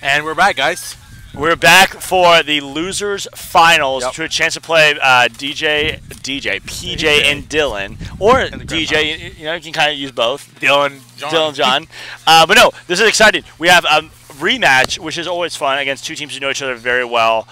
And we're back, guys. We're back for the losers finals to a chance to play PJ, and Dylan, or DJ. You know, you can kind of use both. John. But no, this is exciting. We have a rematch, which is always fun against two teams who know each other very well.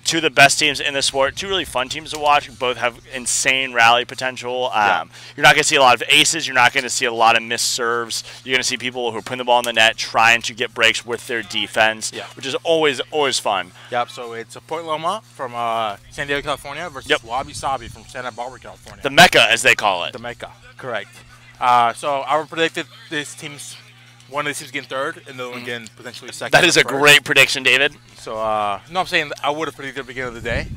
Two of the best teams in the sport, two really fun teams to watch. Both have insane rally potential. You're not going to see a lot of aces. You're not going to see a lot of missed serves. You're going to see people who are putting the ball in the net trying to get breaks with their defense, which is always fun. Yep, so it's a Point Loma from San Diego, California versus Wabi Sabi from Santa Barbara, California. The Mecca, as they call it. The Mecca, correct. So I would predict that one of these teams getting third, and the other one getting potentially second. That is a great prediction, David. So, no, I'm saying I would have predicted at the beginning of the day.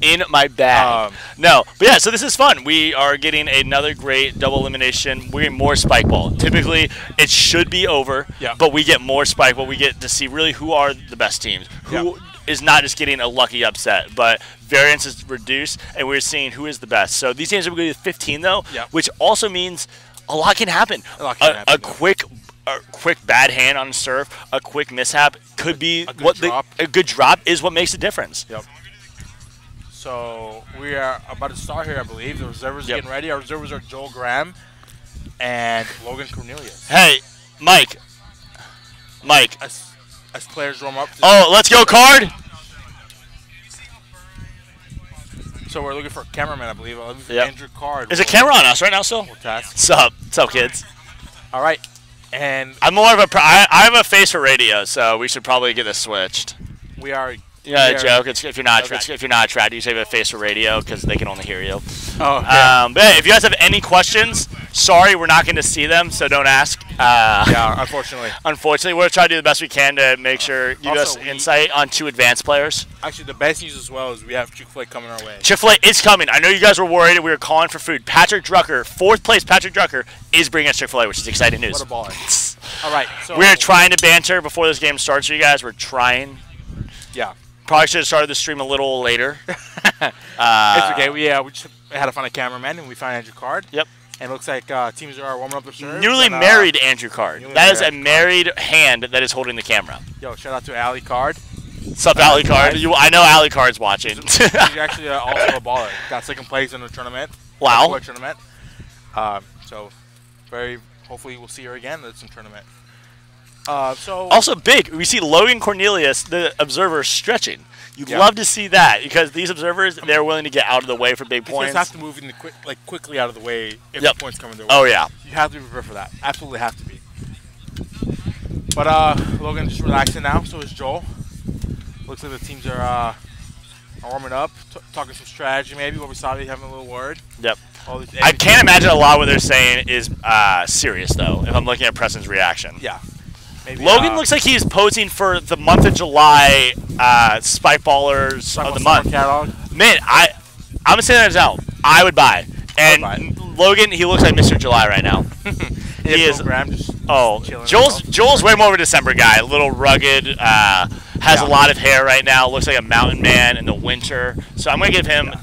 In my bag. No, but yeah, so this is fun. We are getting another great double elimination. We're getting more spike ball. Typically, it should be over, but we get more spike ball. We get to see really who are the best teams, who is not just getting a lucky upset, but variance is reduced, and we're seeing who is the best. So these games are going to be 15, though, which also means a lot can happen. A quick bad hand on a serve, a quick mishap could be a good drop is what makes a difference. Yep. So we are about to start here, I believe. The reservers are getting ready. Our reservers are Joel Graham and Logan Cornelius. Hey, Mike. As players warm up. Oh, let's go, Card. So we're looking for a cameraman, I believe. I'm looking for Andrew Card. Is a camera on us right now still? What's up? What's up, kids? All right. And I'm more of I have a face for radio, so we should probably get this switched. We are. Joke. It's if you're not attracted, you say you have a face for radio because they can only hear you. Oh. Yeah. But hey, if you guys have any questions, sorry, we're not going to see them, so don't ask. Unfortunately. Unfortunately, we're trying to do the best we can to make sure give us insight on two advanced players. Actually, the best news as well is we have Chick-fil-A coming our way. Chick-fil-A is coming. I know you guys were worried. We were calling for food. Patrick Drucker, 4th place Patrick Drucker, is bringing us Chick-fil-A, which is exciting news. What a baller. All right. So we're trying to banter before this game starts for you guys. We're trying. Yeah. Probably should have started the stream a little later. It's okay. We just had to find a cameraman, and we found Andrew Card. Yep. And it looks like teams are warming up their serves. Newly married Andrew Card. That is a married hand that is holding the camera. Yo, shout out to Allie Card. What's up, Allie Card? I know Allie Card's watching. She's actually also a baller. Got second place in the tournament. Wow. Tournament. So, hopefully we'll see her again at some tournament. Also big, we see Logan Cornelius, the observer, stretching. You'd love to see that because these observers, they're willing to get out of the way for big points. You have to move in quickly out of the way if the points come in their way. Oh, yeah. You have to be prepared for that. Absolutely have to be. But Logan just relaxing now, so is Joel. Looks like the teams are warming up, talking some strategy maybe. Wabi Sabi having a little word. Yep. I can't imagine a lot of what they're saying is serious, though, if I'm looking at Preston's reaction. Yeah. Maybe, Logan looks like he's posing for the month of July Spike Ballers of the month. Catalog. Man, I'm going to say that out. I would buy. And Logan, he looks like Mr. July right now. He is. Joel's way more of a December guy. A little rugged, has a lot of hair right now. Looks like a mountain man in the winter. So I'm going to give him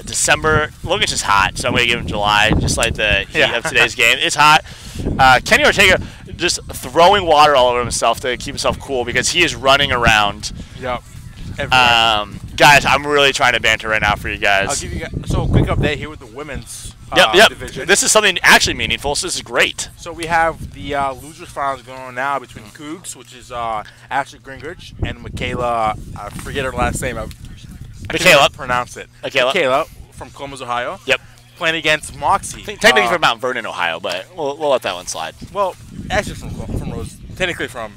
December. Logan's just hot, so I'm going to give him July, just like the heat of today's game. It's hot. Kenny Ortega just throwing water all over himself to keep himself cool because he is running around. Yep. Guys, I'm really trying to banter right now for you guys. I'll give you a quick update here with the women's division. This is something actually meaningful, so this is great. So we have the losers finals going on now between Cougs, which is Ashley Gringridge, and Michaela, I forget her last name. I can't pronounce it. Michaela from Columbus, Ohio. Yep. Playing against Moxie. Technically from Mount Vernon, Ohio, but we'll let that one slide. Well, actually from Rose. Technically from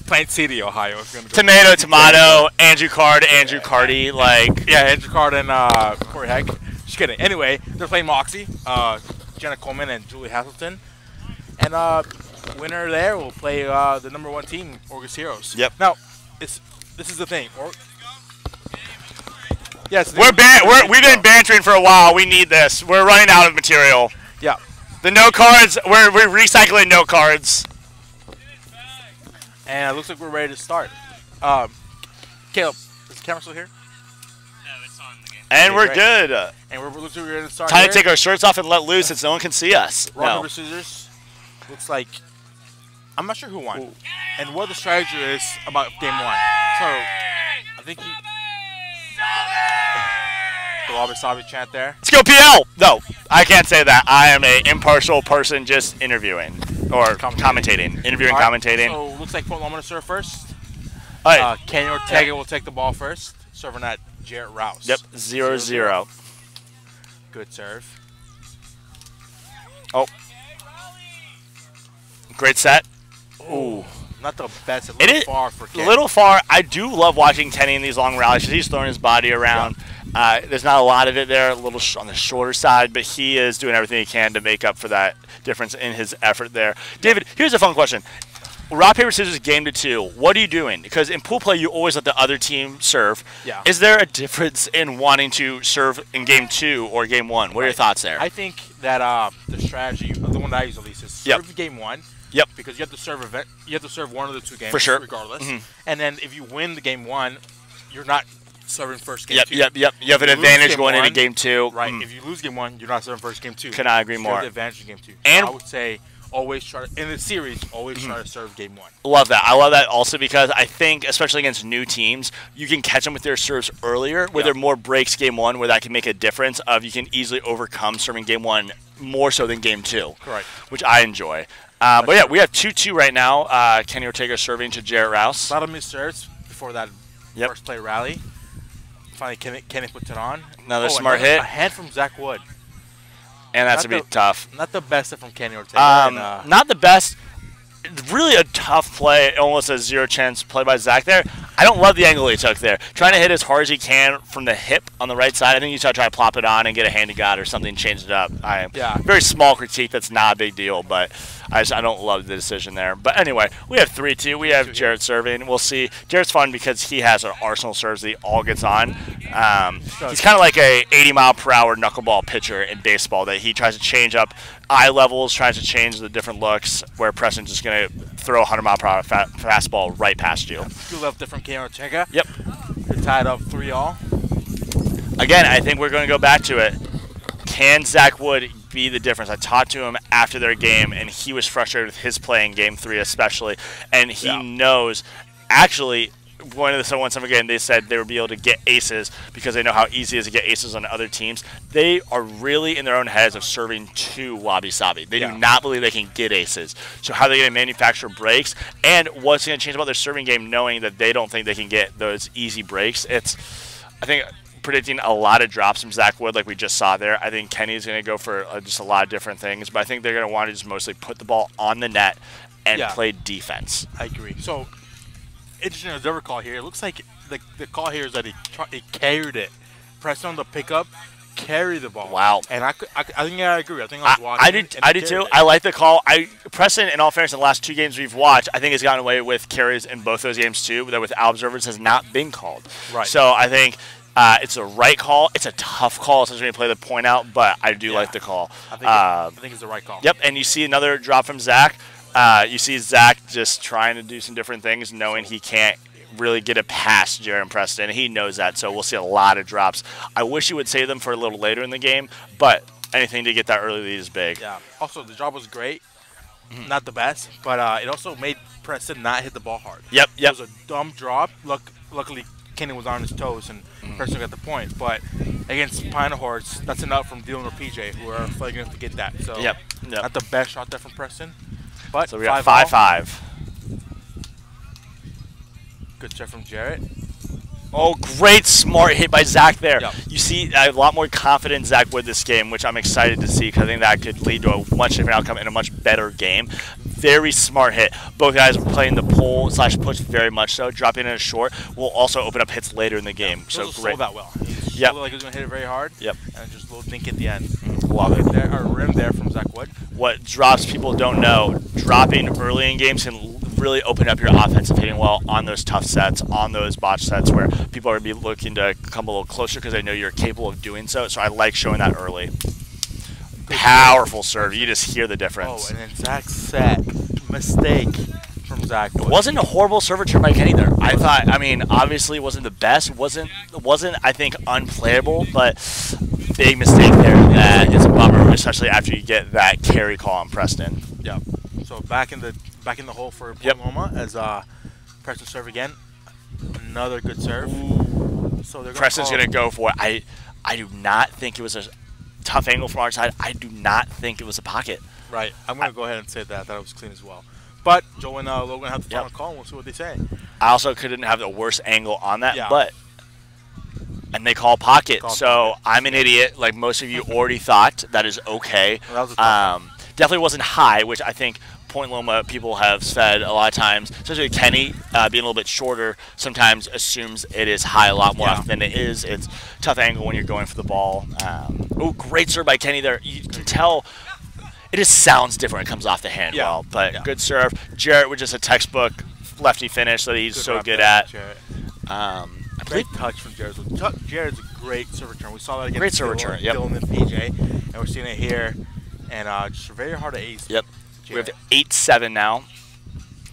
Plant City, Ohio. Tomato, Andrew Card, Andrew Cardy, Andrew Card and Corey Heck. Just kidding. Anyway, they're playing Moxie, Jenna Coleman and Julie Hazelton, and winner there will play the #1 team, August Heroes. Yep. Now, this is the thing. Yes, we've been bantering for a while. We need this. We're running out of material. Yeah. The note cards, we're recycling note cards. And it looks like we're ready to start. Caleb, is the camera still here? No, it's on the game. And we're good. And we're looks like we're ready to start. Time to take our shirts off and let loose since no one can see us. Rock, paper, scissors. Looks like I'm not sure who won. and what the strategy is about game 1. So I think the Wabi Sabi chant there. Let's go PL! No, I can't say that. I am an impartial person just interviewing. Or commentating. Interviewing, commentating. So looks like Fort Loma to serve first. Right. Kenny Ortega will take the ball first, serving at Jarrett Rouse. Yep, 0-0. Good serve. Oh. Great set. Ooh. Not the best. A little far for Kenny. A little far. I do love watching Kenny in these long rallies because he's throwing his body around. Yeah. There's not a lot of it there, a little on the shorter side, but he is doing everything he can to make up for that difference in his effort there. David, here's a fun question. Rock, paper, scissors, game to 2. What are you doing? Because in pool play, you always let the other team serve. Yeah. Is there a difference in wanting to serve in game 2 or game 1? What are your thoughts there? I think that the strategy, the one that I use at least, is serve game 1. Yep. Because you have to serve one of the 2 games, for sure, regardless. And then if you win the game 1, you're not serving first game 2. Yep. You have an advantage going into game 2. Right. If you lose game 1, you're not serving first game 2. Can I agree more? You have the advantage in game 2. And I would say always try in the series. Always try to serve game 1. Love that. I love that also because I think, especially against new teams, you can catch them with their serves earlier, where there are more breaks game 1, where that can make a difference. Of you can easily overcome serving game 1 more so than game 2. Correct. Which I enjoy. But yeah, we have 2-2 right now. Kenny Ortega serving to Jarrett Rouse. A lot of missed serves before that first play rally. Finally, Kenny puts it on. Another smart hit. A hand from Zach Wood. And that's going to be tough. Not the best from Kenny Ortega. Not the best. Really a tough play, almost a zero chance play by Zach there. I don't love the angle he took there. Trying to hit as hard as he can from the hip on the right side. I think he's trying to plop it on and get a hand to God or something, change it up. Very small critique. That's not a big deal, but I don't love the decision there. But anyway, we have 3-2. We have Jarrett serving. We'll see. Jarrett's fun because he has an arsenal serves that he all gets on. He's kind of like a 80-mile-per-hour knuckleball pitcher in baseball that he tries to change up eye levels, tries to change the different looks, where Preston's just going to throw a 100-mile-per-hour fastball right past you. 2 left different Kenny Ortega. Yep. You're tied up 3-all. Again, I think we're going to go back to it. Can Zach Wood be the difference? I talked to him after their game, and he was frustrated with his play in Game 3 especially, and he knows actually – going to the 7-1-7 game, they said they would be able to get aces because they know how easy it is to get aces on other teams. They are really in their own heads of serving to Wabi Sabi. They do not believe they can get aces. So how are they going to manufacture breaks? And what's going to change about their serving game knowing that they don't think they can get those easy breaks? It's, I think, predicting a lot of drops from Zach Wood like we just saw there. I think Kenny's going to go for just a lot of different things, but I think they're going to want to just mostly put the ball on the net and play defense. I agree. So, interesting observer call here. It looks like the call here is that he carried it, pressed on the pickup, carry the ball. Wow. And I think I agree. I think I was watching. I did too. I like the call. Preston, in all fairness, in the last 2 games we've watched, I think has gotten away with carries in both those games too. That with our observers has not been called. Right. So I think it's a right call. It's a tough call, especially when you play the point out. But I do like the call. I think it's the right call. Yep. And you see another drop from Zach. You see Zach just trying to do some different things, knowing he can't really get it past Jaron Preston. He knows that, so we'll see a lot of drops. I wish he would save them for a little later in the game, but anything to get that early lead is big. Yeah. Also, the job was great. Not the best, but it also made Preston not hit the ball hard. Yep. It was a dumb drop. Luckily, Kenny was on his toes, and Preston got the point. But against Pine Horse, that's enough from Dylan or PJ, who are flagging enough to get that. So not the best shot there from Preston. But so we got 5-5. Good check from Jarrett. Oh, great smart hit by Zach there. Yep. You see a lot more confident Zach Wood this game, which I'm excited to see because I think that could lead to a much different outcome and a much better game. Very smart hit. Both guys were playing the pull/push very much so. Dropping in a short will also open up hits later in the game. So great. Sold that well. He sold it like he was going to hit it very hard. Yep. And just a little dink at the end. Love it. There, or rim there from Zach Wood. What drops people don't know, dropping early in games can really open up your offensive hitting well on those tough sets, on those botch sets where people are going to be looking to come a little closer because they know you're capable of doing so. So I like showing that early. Powerful serve. You just hear the difference. Oh, and then Zach's set. Mistake from Zach. It wasn't a horrible serve return by Kenny there. I thought, I mean, obviously it wasn't the best. Wasn't I think, unplayable, but big mistake there. That is a bummer, especially after you get that carry call on Preston. Yeah. So back back in the hole for Loma as Preston serve again. Another good serve. So they're Preston's going to go for it. I do not think it was a tough angle from our side. I do not think it was a pocket. Right. I'm going to go ahead and say that. That was clean as well. But Joe and Logan have the final call, and we'll see what they say. I also couldn't have the worst angle on that, and they call pocket. So I'm an idiot. Like most of you already thought, that is okay. Well, that was a tough one. Definitely wasn't high, which I think Point Loma people have said a lot of times, especially Kenny being a little bit shorter, sometimes assumes it is high a lot more often than it is. It's a tough angle when you're going for the ball. Oh, great serve by Kenny there. You can tell it just sounds different. It comes off the hand well, but good serve. Jarrett with just a textbook lefty finish that he's so good at. Great touch from Jarrett. Jarrett's a great serve return. We saw that against great serve return. Dylan and PJ, and we're seeing it here. And just very hard to ace. Yep. We have 8-7 now.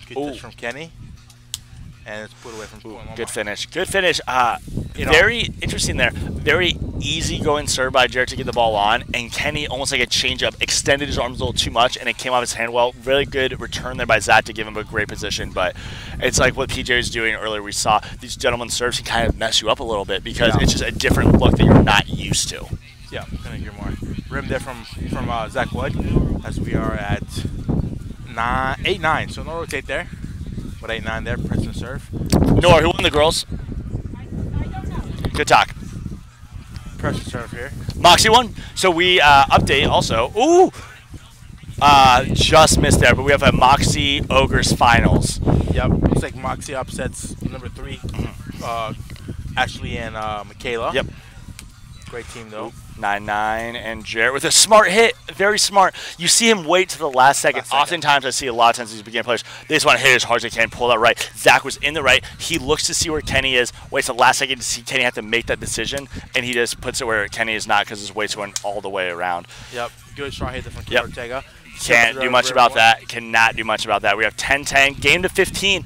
Good touch from Kenny. And it's put away from Point Loma. Good finish. Good finish. Very interesting there. Very easy going serve by Jarrett to get the ball on. And Kenny, almost like a changeup, extended his arms a little too much, and it came off his hand well. Really good return there by Zach to give him a great position. But it's like what PJ was doing earlier. We saw these gentlemen serves can kind of mess you up a little bit because it's just a different look that you're not used to. Yeah, I'm going to hear more. Rim there from Zach Wood as we are at 8-9. So no rotate there. But 8-9 there, Preston serve. Nora, who won the girls? Good talk. Preston serve here. Moxie won. So we update also. Ooh! Just missed there, but we have a Moxie Ogres finals. Yep. Looks like Moxie upsets number 3, Ashley and Michaela. Yep. Great team, though. 9-9, and Jarrett with a smart hit. Very smart. You see him wait to the last second. Oftentimes, I see a lot of times these beginner players, they just want to hit as hard as they can, pull that right. Zach was in the right. He looks to see where Kenny is, waits the last second to see Kenny have to make that decision, and he just puts it where Kenny is not because his weight's going all the way around. Yep. Good strong hit from Kenny Ortega. Can't do much about that. Cannot do much about that. We have 10-10. Game to 15.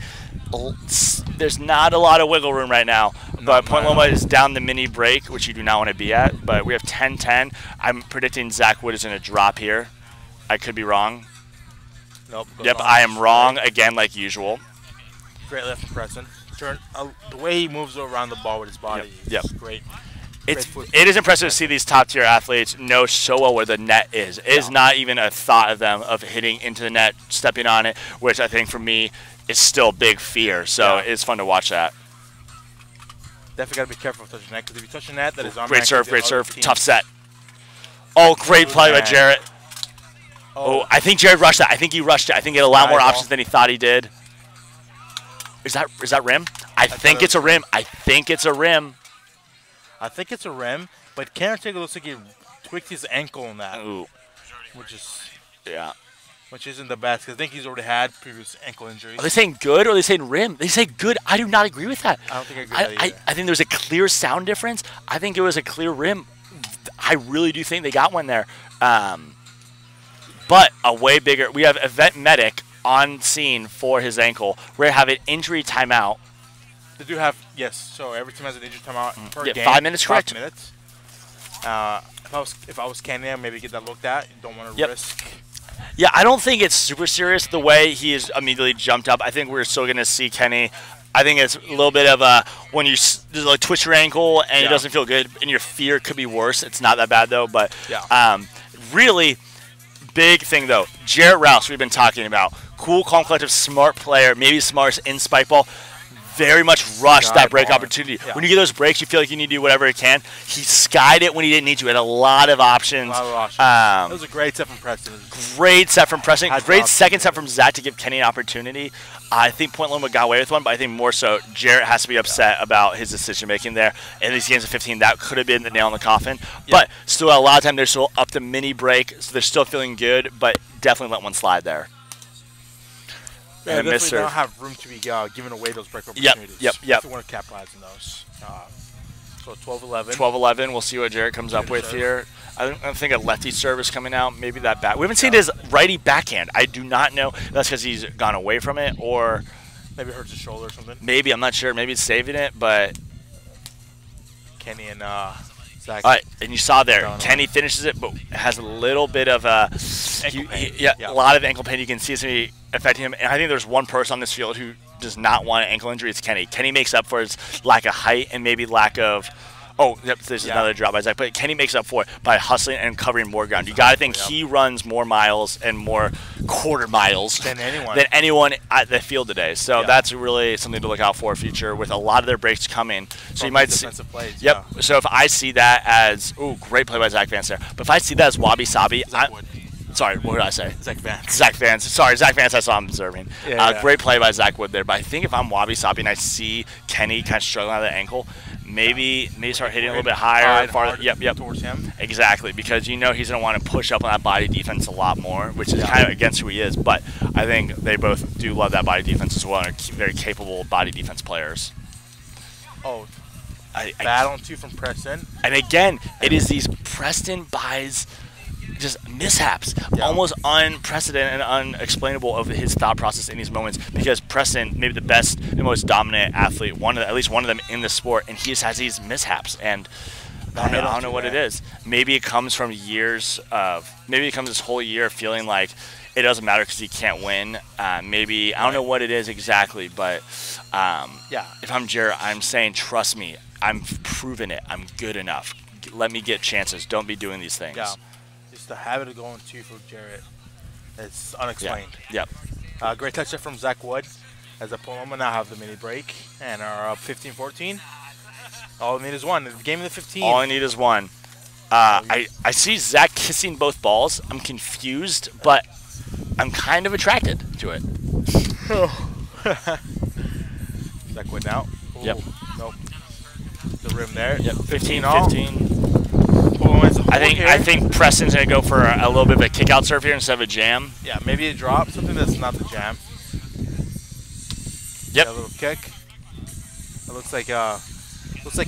There's not a lot of wiggle room right now, but Point Loma is down the mini break, which you do not want to be at, but we have 10-10. I'm predicting Zach Wood is going to drop here. I could be wrong. Nope. Yep, I am wrong again like usual. Great lift from Preston. The way he moves around the ball with his body is great. It is impressive to see these top-tier athletes know so well where the net is. It is not even a thought of them of hitting into the net, stepping on it, which I think for me is still a big fear. So it's fun to watch that. Definitely got to be careful with touching the net, because if you touch the net, that is on. Great serve, great serve. Tough set. Oh, great play by Jarrett. Oh, I think Jarrett rushed that. I think he rushed it. I think he had a lot more options than he thought he did. Is that rim? I think it's a rim. I think it's a rim. I think it's a rim, but Ken Ortega looks like he tweaked his ankle on that. Ooh. Which isn't the best, because I think he's already had previous ankle injuries. Are they saying good or are they saying rim? They say good. I do not agree with that. I don't think I agree with that either. I think there was a clear sound difference. I think it was a clear rim. I really do think they got one there. But a way bigger. We have Event Medic on scene for his ankle. We're going to have an injury timeout. They do have, yes. So every team has an injury timeout per game. 5 minutes, correct? 5 minutes. If I was Kenya, maybe get that looked at. You don't want to risk. Yeah, I don't think it's super serious the way he is immediately jumped up. I think we're still going to see Kenny. I think it's a little bit of a when you like twitch your ankle and it doesn't feel good, and your fear could be worse. It's not that bad though, but really big thing though. Jarrett Rouse, we've been talking about, cool, calm, collective, smart player, maybe smartest in spike ball. Very much rushed that break opportunity. Yeah. When you get those breaks, you feel like you need to do whatever you can. He skied it when he didn't need to. He had a lot of options. That was a great set from Preston. Great set from Preston. Great second set from Zach to give Kenny an opportunity. I think Point Loma got away with one, but I think more so Jarrett has to be upset about his decision-making there. In these games of 15, that could have been the nail in the coffin. But still, a lot of time, they're still up to mini break, so they're still feeling good, but definitely let one slide there. Yeah, definitely don't have room to be giving away those break opportunities. Yep. Definitely want to capitalize on those. So 12-11. 12-11. We'll see what Jarrett comes up with here. I think a lefty serve is coming out. Maybe that back. We haven't seen his righty backhand. I do not know. That's because he's gone away from it, or maybe it hurts his shoulder or something. Maybe, I'm not sure. Maybe it's saving it, but Kenny and Zach. All right, and you saw there, Kenny finishes it, but has a little bit of a a lot of ankle pain. You can see it's going to be affecting him. And I think there's one person on this field who does not want an ankle injury. It's Kenny. Kenny makes up for his lack of height and maybe lack of. Oh, yep, there's another drop by Zach. But Kenny makes up for it by hustling and covering more ground. You got to think he runs more miles and more quarter miles than anyone at the field today. So that's really something to look out for future with a lot of their breaks coming. So you might see defensive plays. Yep. Yeah. So if I see that as great play by Zach Vance there. But if I see that as Wabi Sabi, sorry, what did I say? Zach Vance. Zach Vance. Sorry, Zach Vance. I saw him observing. Great play by Zach Wood there. But I think if I'm Wabi Sabi and I see Kenny kind of struggling out of the ankle, maybe start hitting a little bit higher, farther. Yep. Towards him. Exactly, because you know he's going to want to push up on that body defense a lot more, which is kind of against who he is. But I think they both do love that body defense as well and are very capable body defense players. Oh, bad on 2 from Preston. And again, it is these Preston buys. Just mishaps, almost unprecedented and unexplainable of his thought process in these moments. Because Preston, maybe the best and most dominant athlete, at least one of them in the sport, and he just has these mishaps. And I don't know what it is. Maybe it comes from maybe it comes this whole year of feeling like it doesn't matter because he can't win. Maybe I don't know what it is exactly, but if I'm Jarrett, I'm saying trust me. I'm proving it. I'm good enough. Let me get chances. Don't be doing these things. Yeah. The habit of going 2 for Jarrett. It's unexplained. Yep. Great touchdown from Zach Wood as the Loma now have the mini break and are up 15-14. All I need is 1. The game of the 15. All I need is 1. I see Zach kissing both balls. I'm confused, but I'm kind of attracted to it. Zach Wood now. Ooh, yep. Nope. The rim there. Yep. 15-15. I think Preston's going to go for a little bit of a kick-out serve here instead of a jam. Yeah, maybe a drop, something that's not the jam. Yep. A little kick. It looks like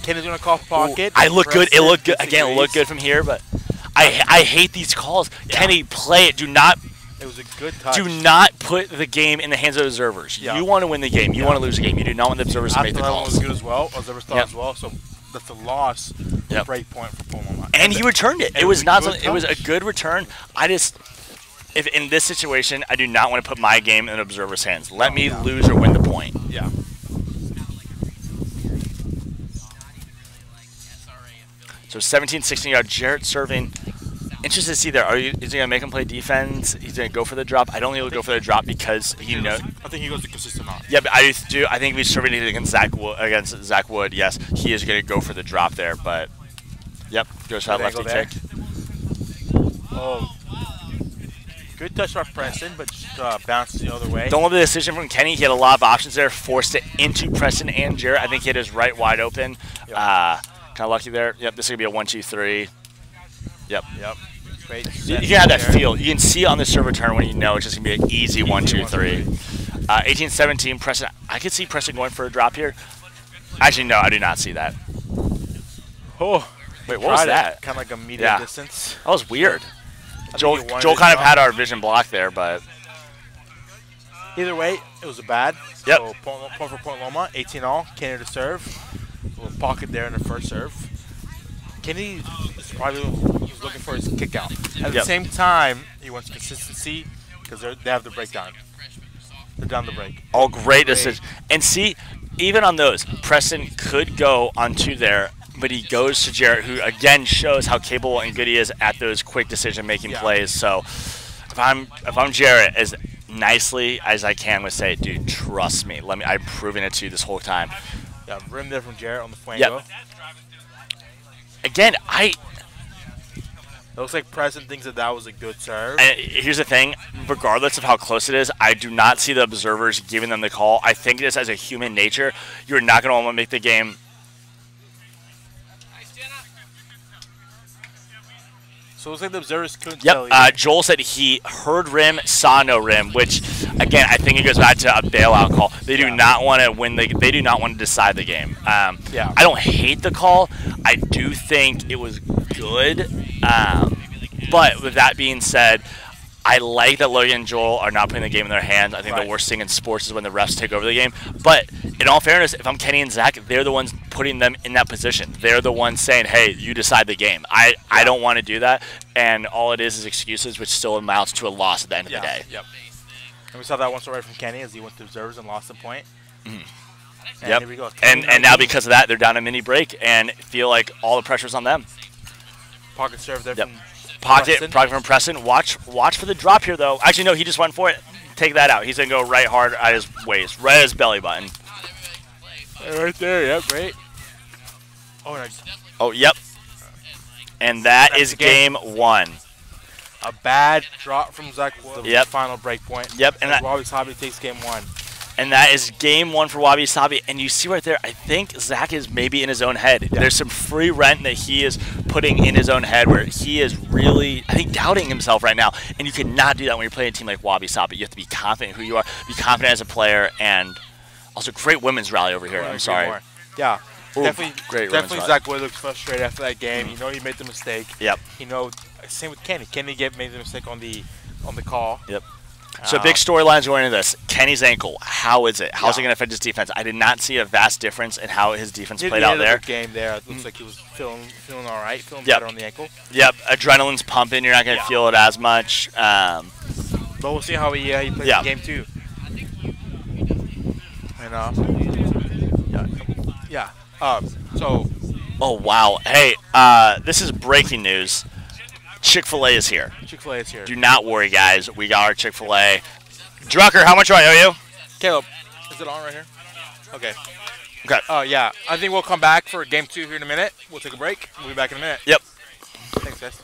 Kenny's going to call pocket. I look good. It looked good. Again, it looked good from here, but I hate these calls. Yeah. Kenny, play it. Do not. It was a good touch. Do not put the game in the hands of observers. Yeah. You want to win the game. You want to lose the game. You do not want the observers to make the calls. Was good as well. Observers thought as well. So that's a loss. Break point for Loma. And he returned it. It was not. It was a good return. If in this situation, I do not want to put my game in an observer's hands. Let me lose or win the point. Yeah. So 17-16 yard. Jarrett serving. Interested to see there. Is he going to make him play defense? He's going to go for the drop. I don't think he'll go for the drop because I think he goes to consistent on. Yeah, but I do. I think if he's serving against Zach Wood, yes, he is going to go for the drop there. But yep, goes for that lefty kick. Oh, good touch by Preston, but just bounced the other way. Don't love the decision from Kenny. He had a lot of options there, forced it into Preston and Jarrett. I think he had his right wide open. Yep. Kind of lucky there. Yep, this is going to be a 1-2-3. Yep. Great. You can have that feel. You can see on the serve return when you know it's just going to be an easy 1-2-3. 18-17, Preston. I could see Preston going for a drop here. Actually, no, I do not see that. Oh, wait, what was that? Kind of like a medium distance. That was weird. Joel kind of had our vision blocked there, but either way, it was a bad. Yep. So point for Point Loma, 18-all. Kenny to serve. A little pocket there in the first serve. Kenny is probably looking for his kick out. At the same time, he wants consistency because they have the breakdown. They're down the break. Oh, great decision. And see, even on those, Preston could go on 2 there, but he goes to Jarrett, who again shows how capable and good he is at those quick decision-making plays. So if I'm Jarrett, as nicely as I can would say, dude, trust me. I've proven it to you this whole time. Yeah, rim there from Jarrett on the flango. Yep. Again, it looks like Preston thinks that was a good serve. And here's the thing. Regardless of how close it is, I do not see the observers giving them the call. I think this as a human nature, you're not going to want to make the game. So it looks like the observers couldn't tell you. Joel said he heard rim, saw no rim, which, again, I think it goes back to a bailout call. They do not want to win they do not want to decide the game. I don't hate the call. I do think it was good. But with that being said, I like that Logan and Joel are not putting the game in their hands. I think the worst thing in sports is when the refs take over the game. But in all fairness, if I'm Kenny and Zach, they're the ones putting them in that position. They're the ones saying, hey, you decide the game. I don't want to do that. And all it is excuses, which still amounts to a loss at the end of the day. Yep. And we saw that once already from Kenny as he went to observers and lost a point. And here we go. And now because of that, they're down a mini break and feel like all the pressure's on them. Pocket serve there from Pocket Preston. from Preston. Watch for the drop here, though. Actually, no, he just went for it. Take that out. He's going to go right hard at his waist, right at his belly button. Right there, yep, great. Oh, nice. Oh, yep. And that's is game 1. A bad drop from Zach Wood. Yep. Final break point. Yep. And Wabi Sabi takes game 1. And that is game 1 for Wabi Sabi. And you see right there, I think Zach is maybe in his own head. Yeah. There's some free rent that he is putting in his own head where he is really, I think, doubting himself right now. And you cannot do that when you're playing a team like Wabi Sabi. You have to be confident in who you are, be confident as a player, and also great women's rally over here. I'm sorry. Yeah. Ooh, definitely Zach Wood looks frustrated after that game. You know he made the mistake. Yep. You know, same with Kenny. Kenny made the mistake on the call. Yep. So big storylines going into this. Kenny's ankle, how is it? How's it going to affect his defense? I did not see a vast difference in how his defense played out there. Game there. It looks like he was feeling all right, feeling better on the ankle. Yep. Adrenaline's pumping. You're not going to feel it as much. But we'll see how he plays the game too. And so. Oh wow! Hey, this is breaking news. Chick-fil-A is here. Chick-fil-A is here. Do not worry, guys. We got our Chick-fil-A. Drucker, how much do I owe you? Caleb, is it on right here? Okay. Okay. Yeah. I think we'll come back for game 2 here in a minute. We'll take a break. We'll be back in a minute. Yep. Thanks, guys.